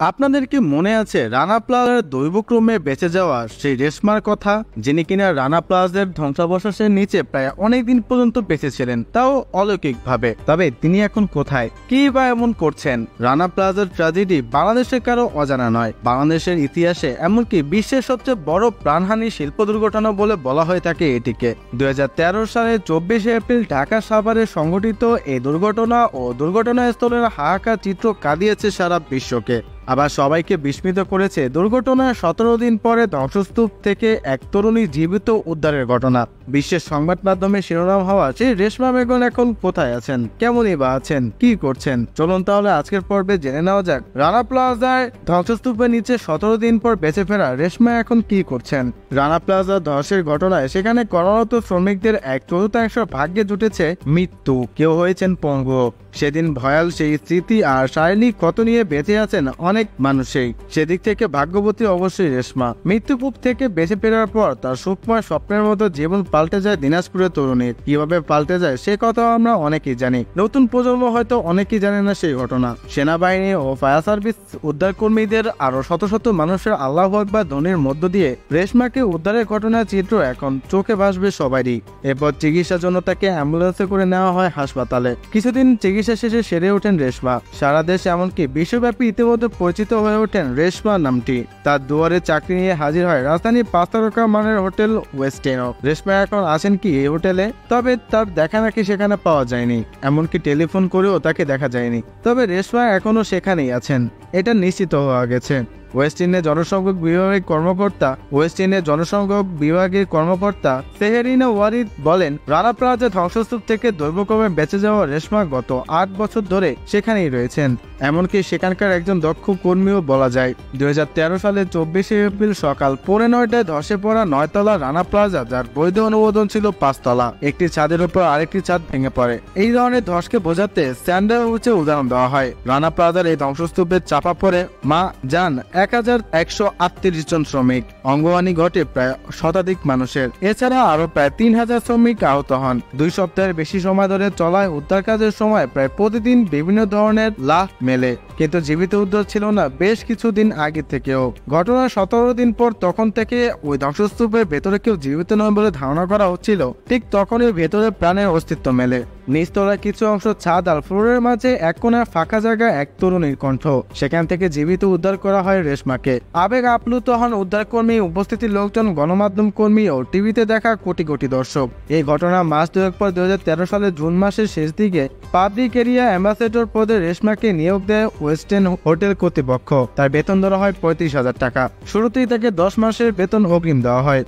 আপনাদের কি মনে আছে রানা প্লাজার দৈবক্রমে বেঁচে যাওয়া সেই রেশমার কথা, যিনি কিনা রানা প্লাজার ধ্বংসাবশেষের নিচে প্রায় অনেকদিন পর্যন্ত বেঁচে ছিলেন, তাও অলৌকিকভাবে। তবে তিনি এখন কোথায়, কি বা এমন করছেন? রানা প্লাজার ট্র্যাজেডি বাংলাদেশের কারো অজানা নয়। বাংলাদেশের ইতিহাসে এমনকি বিশ্বের সবচেয়ে বড় প্রাণহানি শিল্প দুর্ঘটনা বলে বলা হয়ে থাকে এটিকে। 2013 সালের 24 এপ্রিল ঢাকা সাভারে সংঘটিত এই দুর্ঘটনা ও দুর্ঘটনাস্থলের হাহাকার চিত্র কাঁদিয়েছে সারা বিশ্বকে। আবার সবাইকে বিস্মিত করেছে দুর্ঘটনার 17 দিন পরে ধ্বংসস্তূপ থেকে এক তরুণী জীবিত উদ্ধারের ঘটনা। বিশ্বের সংবাদ মাধ্যমে শিরোনাম হওয়া সেই রেশমা বেগম এখন কোথায় আছেন, কেমনই বা আছেন, কি করছেন? চলুন তাহলে আজকের পর্বে জেনে নেওয়া যাক রানা প্লাজার ধ্বংসস্তূপের নিচে 17 দিন পর বেঁচে ফেরা রেশমা এখন কি করছেন। রানা প্লাজা ধসের ঘটনায় সেখানে কর্মরত শ্রমিকদের 1/4 ভাগ্যে জুটেছে মৃত্যু, কেউ হয়েছেন পঙ্গু। সেদিন ভয়াল সেই স্মৃতি আর শারীরিক ক্ষত নিয়ে বেঁচে আছেন অনেক মানুষই। সেদিক থেকে ভাগ্যবতী অবশ্যই রেশমা। মৃত্যুকূপ থেকে বেঁচে ফেরার পর তার সুখময় স্বপ্নের মতো জীবন পাল্টে যায় দিনাজপুরের তরুণীর। কিভাবে পাল্টে যায় সে কথা আমরা অনেকেই জানি, নতুন প্রজন্ম হয়তো অনেকেই জানে না সেই ঘটনা। সেনাবাহিনী ও ফায়ার সার্ভিস উদ্ধার কর্মীদের আরো শত শত মানুষের আল্লাহু আকবার ধ্বনির মধ্য দিয়ে রেশমাকে উদ্ধারের ঘটনার চিত্র এখন চোখে ভাসবে সবারই। এরপর চিকিৎসার জন্য তাকে অ্যাম্বুলেন্সে করে নেওয়া হয় হাসপাতালে। কিছুদিন চিকিৎসা শেষে সেরে ওঠেন রেশমা। সারা দেশ এমনকি বিশ্বব্যাপী ইতিমধ্যে পরিচিত হয়ে ওঠেন রেশমা নামটি। তার দুয়ারে চাকরি নিয়ে হাজির হয় রাজধানীর 5 তারকা মানের হোটেল ওয়েস্টিনও। রেশমা এখন আছেন কি এই হোটেলে, তবে তার দেখা নাকি সেখানে পাওয়া যায়নি, এমনকি টেলিফোন করেও তাকে দেখা যায়নি। তবে রেশমা এখনো সেখানেই আছেন, এটা নিশ্চিত হওয়া গেছে। ওয়েস্ট ইন্ডিয়ার জনসংযোগ বিভাগের কর্মকর্তা সেহেরিনা ওয়ারিদ বলেন, রানা প্লাজা ধ্বংসস্তূপ থেকে দৈবক্রমে বেঁচে যাওয়া রেশমা গত 8 বছর ধরে সেখানেই রয়েছেন। এমনকি সেখানকার একজন দক্ষ কর্মীও বলা যায়। 2013 সালের 24 এপ্রিল সকাল 9:30টায় ধসে পড়া 9 তলা রানা প্লাজা, যার বৈধ অনুমোদন ছিল 5 তলা, একটি ছাদের উপর আরেকটি ছাদ ভেঙে পড়ে। এই ধরনের ধসকে বোঝাতে স্যান্ডউইচে উদাহরণ দেওয়া হয়। রানা প্লাজার এই ধ্বংসস্তূপে চাপা পড়ে মা যান 1138 জন শ্রমিক। অঙ্গহানি ঘটে প্রায় শতাধিক মানুষের। এছাড়া আরো প্রায় 3000 শ্রমিক আহত হন। 2 সপ্তাহের বেশি সময় ধরে চলায় উদ্ধার কাজের সময় প্রায় প্রতিদিন বিভিন্ন ধরনের লাশ মেলে, কিন্তু জীবিত উদ্ধার ছিল না বেশ কিছুদিন আগে থেকেও। ঘটনার 17 দিন পর তখন থেকে ওই ধ্বংসস্তূপের ভেতরে কেউ জীবিত নয় বলে ধারণা করা হচ্ছিল। ঠিক তখনই ভেতরে প্রাণের অস্তিত্ব মেলে। নিচতলার কিছু অংশ ছাদ আর ফ্লোরের মাঝে এক কোণার ফাঁকা জায়গায় এক তরুণীর কণ্ঠ। সেখান থেকে জীবিত উদ্ধার করা হয় রেশমাকে। আবেগ আপ্লুত হন উদ্ধারকর্মী, উপস্থিতি লোকজন, গণমাধ্যম কর্মী ও টিভিতে দেখা কোটি কোটি দর্শক। এই ঘটনা মাস 2 পর 2013 সালের জুন মাসের শেষ দিকে পাবলিক এরিয়া অ্যাম্বাসেডর পদে রেশমাকে নিয়োগ দেয় ওয়েস্টার্ন হোটেল কর্তৃপক্ষ। তার বেতন ধরা হয় 35,000 টাকা। শুরুতেই তাকে 10 মাসের বেতন অগ্রিম দেওয়া হয়।